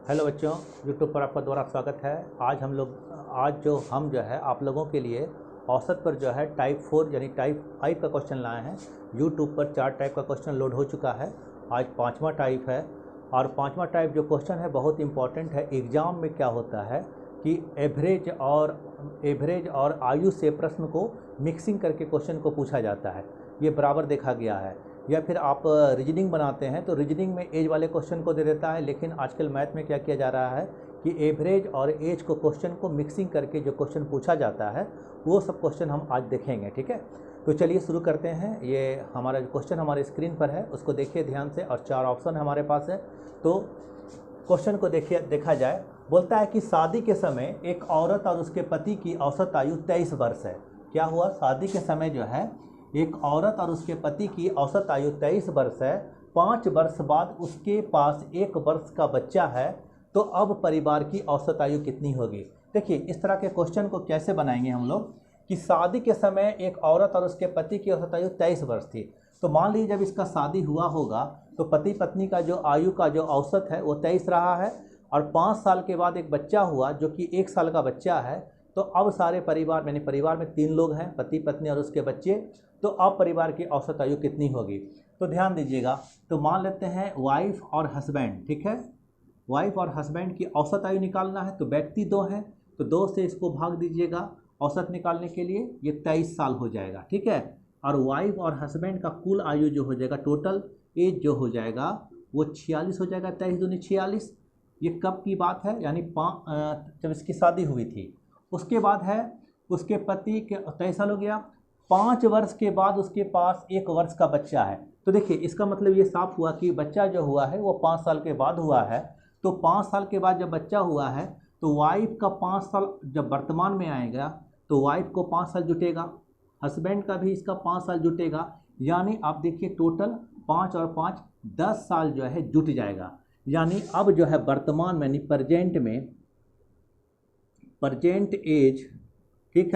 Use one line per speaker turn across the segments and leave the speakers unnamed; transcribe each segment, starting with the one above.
Hello बच्चों, YouTube पर आपका दोबारा स्वागत है। आज जो है आप लोगों के लिए औसत पर जो है टाइप 4 यानी टाइप 5 का क्वेश्चन लाए हैं। यूट्यूब पर 4 टाइप का क्वेश्चन लोड हो चुका है। आज 5वां टाइप है और 5वां टाइप जो क्वेश्चन है बहुत इंपॉर्टेंट है। एग्ज़ाम में क्या होता है कि एवरेज और आयु से प्रश्न को मिक्सिंग करके क्वेश्चन को पूछा जाता है। ये बराबर देखा गया है। या फिर आप रीजनिंग बनाते हैं तो रीजनिंग में एज वाले क्वेश्चन को दे देता है, लेकिन आजकल मैथ में क्या किया जा रहा है कि एवरेज और एज को क्वेश्चन को मिक्सिंग करके जो क्वेश्चन पूछा जाता है वो सब क्वेश्चन हम आज देखेंगे। ठीक है, तो चलिए शुरू करते हैं। ये हमारा जो क्वेश्चन हमारे स्क्रीन पर है उसको देखिए ध्यान से, और 4 ऑप्शन हमारे पास है। तो क्वेश्चन को देखा जाए। बोलता है कि शादी के समय एक औरत और उसके पति की औसत आयु 23 वर्ष है। क्या हुआ? शादी के समय जो है एक औरत और उसके पति की औसत आयु 23 वर्ष है। 5 वर्ष बाद उसके पास 1 वर्ष का बच्चा है, तो अब परिवार की औसत आयु कितनी होगी? देखिए, इस तरह के क्वेश्चन को कैसे बनाएंगे हम लोग कि शादी के समय एक औरत और उसके पति की औसत आयु 23 वर्ष थी। तो मान लीजिए जब इसका शादी हुआ होगा तो पति पत्नी का जो आयु का जो औसत है वो 23 रहा है, और 5 साल के बाद एक बच्चा हुआ जो कि 1 साल का बच्चा है। तो अब सारे परिवार यानी परिवार में 3 लोग हैं, पति पत्नी और उसके बच्चे। तो अब परिवार की औसत आयु कितनी होगी? तो ध्यान दीजिएगा। तो मान लेते हैं वाइफ और हस्बैंड, ठीक है। वाइफ और हस्बैंड की औसत आयु निकालना है। तो व्यक्ति 2 हैं, तो 2 से इसको भाग दीजिएगा औसत निकालने के लिए, ये 23 साल हो जाएगा। ठीक है, और वाइफ और हस्बैंड का कुल आयु जो हो जाएगा, टोटल एज जो हो जाएगा वो 46 हो जाएगा। 23 दूनी 46। ये कब की बात है? यानी जब इसकी शादी हुई थी। उसके बाद है उसके पति के 23 साल हो गया। 5 वर्ष के बाद उसके पास 1 वर्ष का बच्चा है। तो देखिए, इसका मतलब ये साफ हुआ कि बच्चा जो हुआ है वो 5 साल के बाद हुआ है। तो 5 साल के बाद जब बच्चा हुआ है तो वाइफ का 5 साल जब वर्तमान में आएगा तो वाइफ को 5 साल जुटेगा, हस्बैंड का भी इसका 5 साल जुटेगा। यानी आप देखिए टोटल 5 और 5 10 साल जो है जुट जाएगा। यानी अब जो है वर्तमान में प्रजेंट एज, ठीक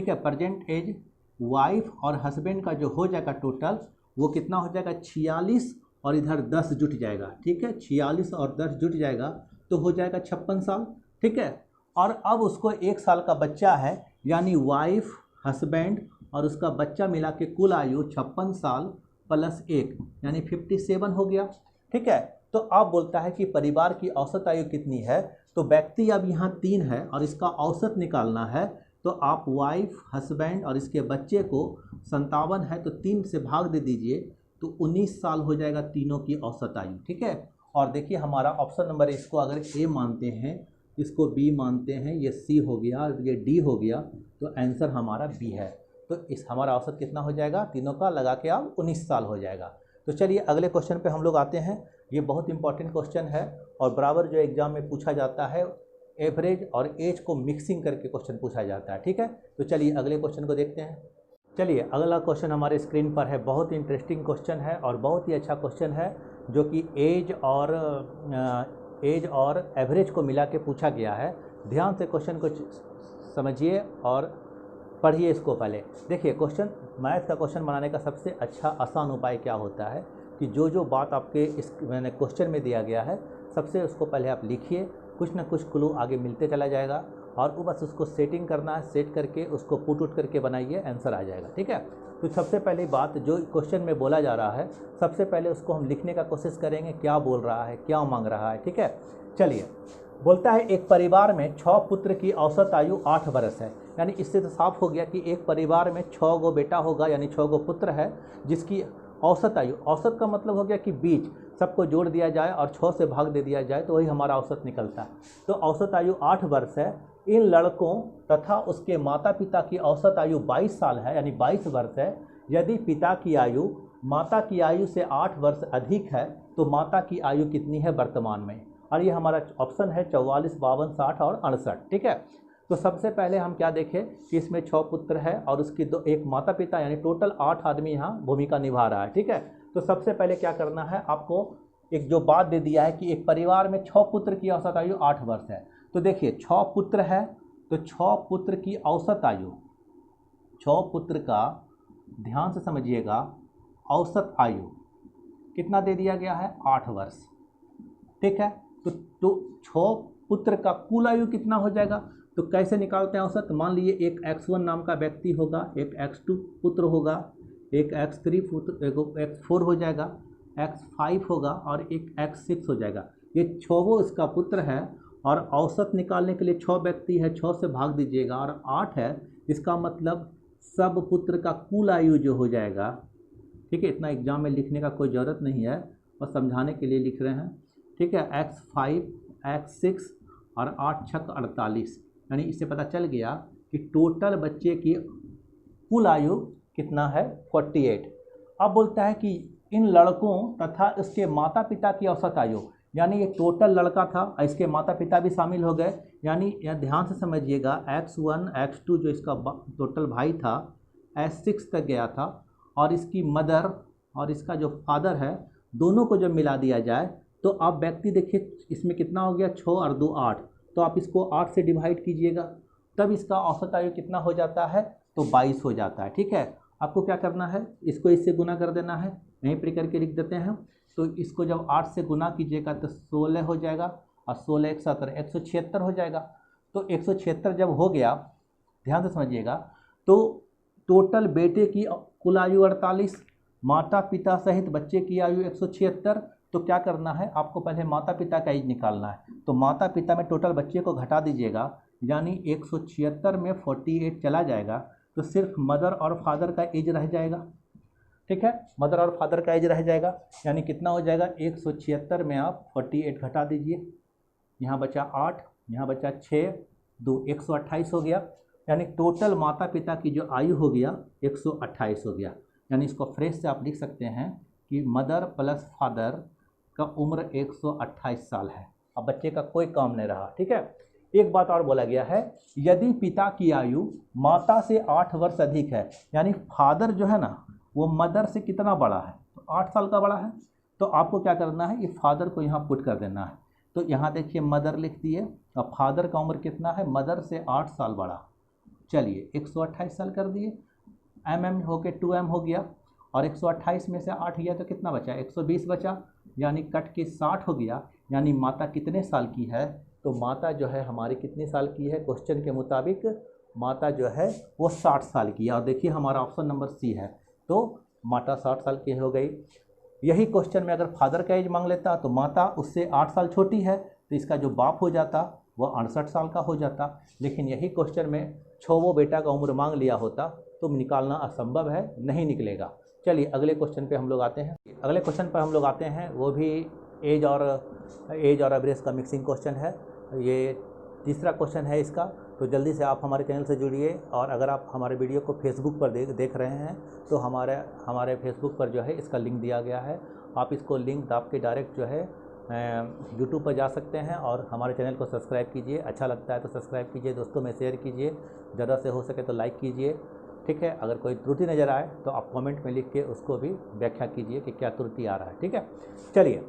है, प्रजेंट एज वाइफ और हस्बैंड का जो हो जाएगा टोटल, वो कितना हो जाएगा? 46 और इधर 10 जुट जाएगा। ठीक है, 46 और 10 जुट जाएगा तो हो जाएगा 56 साल। ठीक है, और अब उसको 1 साल का बच्चा है, यानी वाइफ, हस्बैंड और उसका बच्चा मिला के कुल आयु 56 साल प्लस 1 यानी 57 हो गया। ठीक है, तो अब बोलता है कि परिवार की औसत आयु कितनी है। तो व्यक्ति अब यहाँ 3 है और इसका औसत निकालना है। तो आप वाइफ, हस्बैंड और इसके बच्चे को 57 है तो 3 से भाग दे दीजिए, तो 19 साल हो जाएगा तीनों की औसत आयु। ठीक है, और देखिए हमारा ऑप्शन नंबर, इसको अगर ए मानते हैं, इसको बी मानते हैं, ये सी हो गया, ये डी हो गया, तो आंसर हमारा बी है। तो इस हमारा औसत कितना हो जाएगा? तीनों का लगा के आप 19 साल हो जाएगा। तो चलिए अगले क्वेश्चन पे हम लोग आते हैं। ये बहुत इंपॉर्टेंट क्वेश्चन है और बराबर जो एग्जाम में पूछा जाता है, एवरेज और एज को मिक्सिंग करके क्वेश्चन पूछा जाता है। ठीक है, तो चलिए अगले क्वेश्चन को देखते हैं। चलिए अगला क्वेश्चन हमारे स्क्रीन पर है। बहुत इंटरेस्टिंग क्वेश्चन है और बहुत ही अच्छा क्वेश्चन है, जो कि एज और एवरेज को मिला के पूछा गया है। ध्यान से क्वेश्चन को समझिए और पढ़िए इसको पहले। देखिए, क्वेश्चन मैथ का क्वेश्चन बनाने का सबसे अच्छा आसान उपाय क्या होता है कि जो बात आपके इस मैंने क्वेश्चन में दिया गया है, सबसे उसको पहले आप लिखिए, कुछ ना कुछ क्लू आगे मिलते चला जाएगा और वो बस उसको सेटिंग करना है। सेट करके उसको पुट उट करके बनाइए, आंसर आ जाएगा। ठीक है, तो सबसे पहली बात जो क्वेश्चन में बोला जा रहा है, सबसे पहले उसको हम लिखने का कोशिश करेंगे, क्या बोल रहा है, क्या मांग रहा है। ठीक है, चलिए। बोलता है एक परिवार में 6 पुत्र की औसत आयु 8 वर्ष है। यानी इससे तो साफ हो गया कि एक परिवार में 6 गो बेटा होगा, यानी 6 गो पुत्र है, जिसकी औसत आयु, औसत का मतलब हो गया कि बीच, सबको जोड़ दिया जाए और 6 से भाग दे दिया जाए तो वही हमारा औसत निकलता है। तो औसत आयु 8 वर्ष है। इन लड़कों तथा उसके माता पिता की औसत आयु 22 साल है, यानी 22 वर्ष है। यदि पिता की आयु माता की आयु से 8 वर्ष अधिक है तो माता की आयु कितनी है वर्तमान में? और ये हमारा ऑप्शन है 44, 52, 60 और 68। ठीक है, तो सबसे पहले हम क्या देखें कि इसमें 6 पुत्र है और उसकी एक माता पिता, यानी टोटल 8 आदमी यहाँ भूमिका निभा रहा है। ठीक है, तो सबसे पहले क्या करना है, आपको एक जो बात दे दिया है कि एक परिवार में 6 पुत्र की औसत आयु 8 वर्ष है। तो देखिए 6 पुत्र है तो 6 पुत्र की औसत आयु, 6 पुत्र का ध्यान से समझिएगा, औसत आयु कितना दे दिया गया है? 8 वर्ष। ठीक है, तो 6 पुत्र का कुल आयु कितना हो जाएगा? तो कैसे निकालते हैं औसत? मान लीजिए एक x1 नाम का व्यक्ति होगा, एक x2 पुत्र होगा, एक x3 पुत्र, एक x4 हो जाएगा, x5 होगा और एक x6 हो जाएगा। ये 6 इसका पुत्र है और औसत निकालने के लिए 6 व्यक्ति है, 6 से भाग दीजिएगा और 8 है। इसका मतलब सब पुत्र का कुल आयु जो हो जाएगा, ठीक है, इतना एग्जाम में लिखने का कोई ज़रूरत नहीं है और समझाने के लिए लिख रहे हैं, ठीक है। x5 x6 और 8 छक 48, यानी इससे पता चल गया कि टोटल बच्चे की कुल आयु कितना है? 48। अब बोलता है कि इन लड़कों तथा इसके माता पिता की औसत आयु, यानी ये टोटल लड़का था, इसके माता पिता भी शामिल हो गए, यानी यह ध्यान से समझिएगा x1 x2 जो इसका टोटल भाई था s6 तक गया था और इसकी मदर और इसका जो फादर है दोनों को जब मिला दिया जाए तो आप व्यक्ति देखिए इसमें कितना हो गया? 6 और 2 8, तो आप इसको 8 से डिवाइड कीजिएगा तब इसका औसत आयु कितना हो जाता है? तो 22 हो जाता है, ठीक है। आपको क्या करना है? इसको इससे गुना कर देना है, यहीं पर करके लिख देते हैं। तो इसको जब 8 से गुना कीजिएगा तो 16 हो जाएगा और 16 एक 17 176 हो जाएगा। तो 176 जब हो गया, ध्यान से समझिएगा, तो टोटल बेटे की कुल आयु 48, माता पिता सहित बच्चे की आयु 176। तो क्या करना है आपको? पहले माता पिता का एज निकालना है। तो माता पिता में टोटल बच्चे को घटा दीजिएगा, यानी 176 में 48 चला जाएगा तो सिर्फ मदर और फादर का एज रह जाएगा, ठीक है। मदर और फादर का एज रह जाएगा, यानी कितना हो जाएगा? 176 में आप 48 घटा दीजिए, यहाँ बचा 8, यहाँ बचा 6, 2 128 हो गया, यानी टोटल माता पिता की जो आयु हो गया 128 हो गया। यानी इसको फ्रेश से आप लिख सकते हैं कि मदर प्लस फादर का उम्र 128 साल है। अब बच्चे का कोई काम नहीं रहा, ठीक है। एक बात और बोला गया है, यदि पिता की आयु माता से 8 वर्ष अधिक है, यानी फादर जो है ना वो मदर से कितना बड़ा है? तो 8 साल का बड़ा है। तो आपको क्या करना है? ये फादर को यहाँ पुट कर देना है। तो यहाँ देखिए मदर लिख दिए और फादर का उम्र कितना है? मदर से 8 साल बड़ा। चलिए 128 साल कर दिए, एम होके 2m हो गया और 128 में से 8 गया तो कितना बचा? 120 बचा, यानी कट के 60 हो गया। यानी माता कितने साल की है? तो माता जो है हमारी कितने साल की है? क्वेश्चन के मुताबिक माता जो है वो 60 साल की है। और देखिए हमारा ऑप्शन नंबर सी है, तो माता 60 साल की हो गई। यही क्वेश्चन में अगर फादर का एज मांग लेता तो माता उससे 8 साल छोटी है, तो इसका जो बाप हो जाता वो 68 साल का हो जाता। लेकिन यही क्वेश्चन में 6 बेटा का उम्र मांग लिया होता तो निकालना असंभव है, नहीं निकलेगा। चलिए अगले क्वेश्चन पे हम लोग आते हैं। अगले क्वेश्चन पर हम लोग आते हैं, वो भी एज और एवरेज का मिक्सिंग क्वेश्चन है। ये तीसरा क्वेश्चन है इसका। तो जल्दी से आप हमारे चैनल से जुड़िए और अगर आप हमारे वीडियो को फेसबुक पर देख रहे हैं तो हमारे फेसबुक पर जो है इसका लिंक दिया गया है। आप इसको लिंक दाब के डायरेक्ट जो है यूट्यूब पर जा सकते हैं और हमारे चैनल को सब्सक्राइब कीजिए। अच्छा लगता है तो सब्सक्राइब कीजिए, दोस्तों में शेयर कीजिए, ज़्यादा से हो सके तो लाइक कीजिए, ठीक है। अगर कोई त्रुटि नज़र आए तो आप कमेंट में लिख के उसको भी व्याख्या कीजिए कि क्या त्रुटि आ रहा है, ठीक है। चलिए,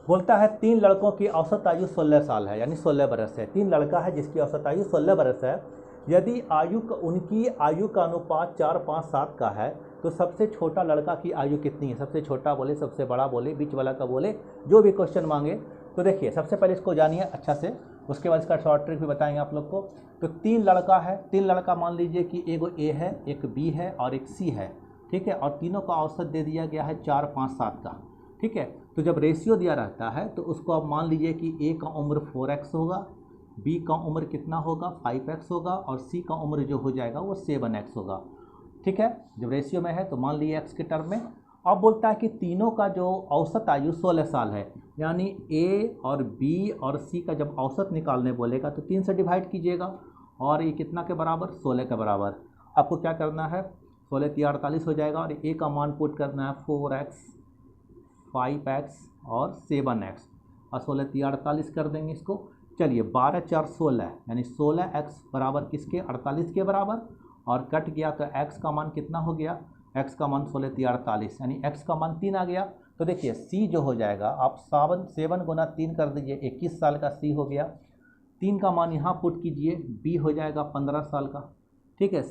बोलता है 3 लड़कों की औसत आयु 16 साल है, यानी 16 बरस है। 3 लड़का है जिसकी औसत आयु 16 बरस है। यदि उनकी आयु का अनुपात 4, 5, 7 का है तो सबसे छोटा लड़का की आयु कितनी है? सबसे छोटा बोले, सबसे बड़ा बोले, बीच वाला का बोले, जो भी क्वेश्चन मांगे। तो देखिए सबसे पहले इसको जानिए अच्छा से, उसके बाद इसका शॉर्ट ट्रिक भी बताएंगे आप लोग को। तो 3 लड़का है, 3 लड़का मान लीजिए कि एक ए है, एक बी है और एक सी है, ठीक है। और तीनों का औसत दे दिया गया है 4, 5, 7 का, ठीक है। तो जब रेशियो दिया रहता है तो उसको आप मान लीजिए कि ए का उम्र 4x होगा, बी का उम्र कितना होगा? 5x होगा और सी का उम्र जो हो जाएगा वो 7x होगा, ठीक है। जब रेशियो में है तो मान लीजिए x के टर्म में। अब बोलता है कि तीनों का जो औसत आयु 16 साल है, यानी ए और बी और सी का जब औसत निकालने बोलेगा तो 3 से डिवाइड कीजिएगा और ये कितना के बराबर? 16 के बराबर। आपको क्या करना है? 16 × 48 हो जाएगा और ए का मान पुट करना है 4x, 5x और 7x और 16 × 48 कर देंगे इसको। चलिए 12, 4, 16 यानी 16x बराबर किसके? 48 के बराबर। और कट गया तो x का मान कितना हो गया? x का मान 16 × 48 यानी x का मान 3 आ गया। तो देखिए c जो हो जाएगा, आप 7 गुना 3 कर दीजिए, 21 साल का c हो गया। 3 का मान यहाँ पुट कीजिए, b हो जाएगा 15 साल का, ठीक है।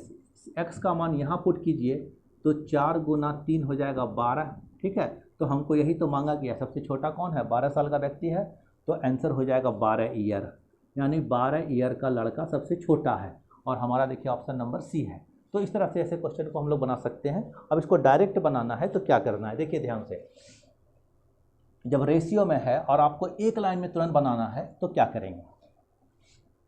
x का मान यहाँ पुट कीजिए तो 4 गुना 3 हो जाएगा 12, ठीक है। तो हमको यही तो मांगा गया, सबसे छोटा कौन है? 12 साल का व्यक्ति है। तो आंसर हो जाएगा 12 ईयर, यानी 12 ईयर का लड़का सबसे छोटा है, और हमारा देखिए ऑप्शन नंबर सी है। तो इस तरह से ऐसे क्वेश्चन को हम लोग बना सकते हैं। अब इसको डायरेक्ट बनाना है तो क्या करना है, देखिए ध्यान से, जब रेशियो में है और आपको एक लाइन में तुरंत बनाना है तो क्या करेंगे,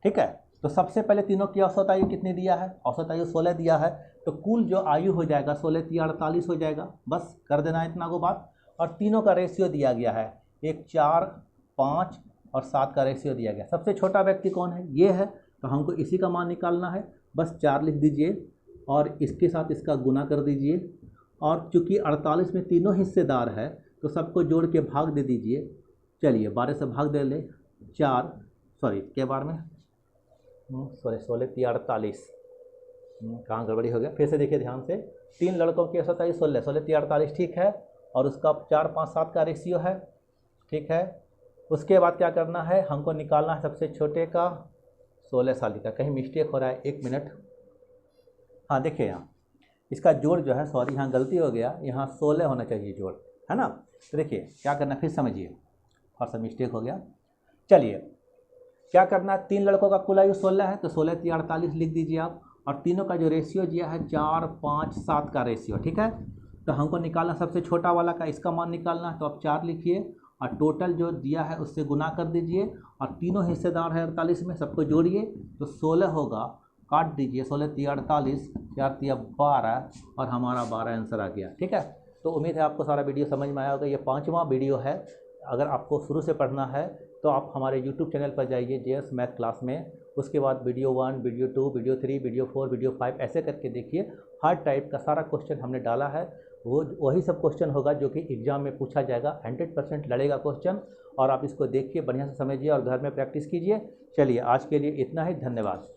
ठीक है। तो सबसे पहले तीनों की औसत आयु कितनी दिया है, औसत आयु 16 दिया है, तो कुल जो आयु हो जाएगा 16 × 48 हो जाएगा, बस कर देना है इतना को बात। और तीनों का रेशियो दिया गया है, 1 4 5 और 7 का रेशियो दिया गया। सबसे छोटा व्यक्ति कौन है, ये है, तो हमको इसी का मान निकालना है, बस 4 लिख दीजिए और इसके साथ इसका गुना कर दीजिए। और चूंकि 48 में तीनों हिस्सेदार है तो सबको जोड़ के भाग दे दीजिए। चलिए 12 से भाग दे ले, 4 सॉरी के बार में सॉरी 16 × 48, कहाँ गड़बड़ी हो गया, फिर से देखिए ध्यान से। 3 लड़कों की औसत आयु 16, 16 × 48 ठीक है, और उसका 4 5 7 का रेशियो है, ठीक है। उसके बाद क्या करना है, हमको निकालना है सबसे छोटे का 16 साल का। कहीं मिस्टेक हो रहा है, 1 मिनट, हाँ देखिए यहाँ इसका जोड़ जो है, सॉरी यहाँ गलती हो गया, यहाँ 16 होना चाहिए जोड़, है ना। तो देखिए क्या करना, फिर समझिए, और सब मिस्टेक हो गया। चलिए क्या करना है, 3 लड़कों का कुल आयु 16 है, तो 16 × 48 लिख दीजिए आप, और तीनों का जो रेशियो दिया है 4 5 7 का रेशियो, ठीक है। तो हमको निकालना सबसे छोटा वाला का, इसका मान निकालना है, तो आप 4 लिखिए और टोटल जो दिया है उससे गुना कर दीजिए, और तीनों हिस्सेदार है 48 में, सबको जोड़िए तो 16 होगा, काट दीजिए, 16 × 48, 4 × 12 और हमारा 12 आंसर आ गया, ठीक है। तो उम्मीद है आपको सारा वीडियो समझ में आया होगा। ये 5वां वीडियो है। अगर आपको शुरू से पढ़ना है तो आप हमारे YouTube चैनल पर जाइए, JS मैथ क्लास में, उसके बाद video 1, video 2, video 3, video 4, video 5 ऐसे करके देखिए। हर टाइप का सारा क्वेश्चन हमने डाला है, वो वही सब क्वेश्चन होगा जो कि एग्ज़ाम में पूछा जाएगा। 100% लड़ेगा क्वेश्चन, और आप इसको देखिए, बढ़िया से समझिए और घर में प्रैक्टिस कीजिए। चलिए आज के लिए इतना ही, धन्यवाद।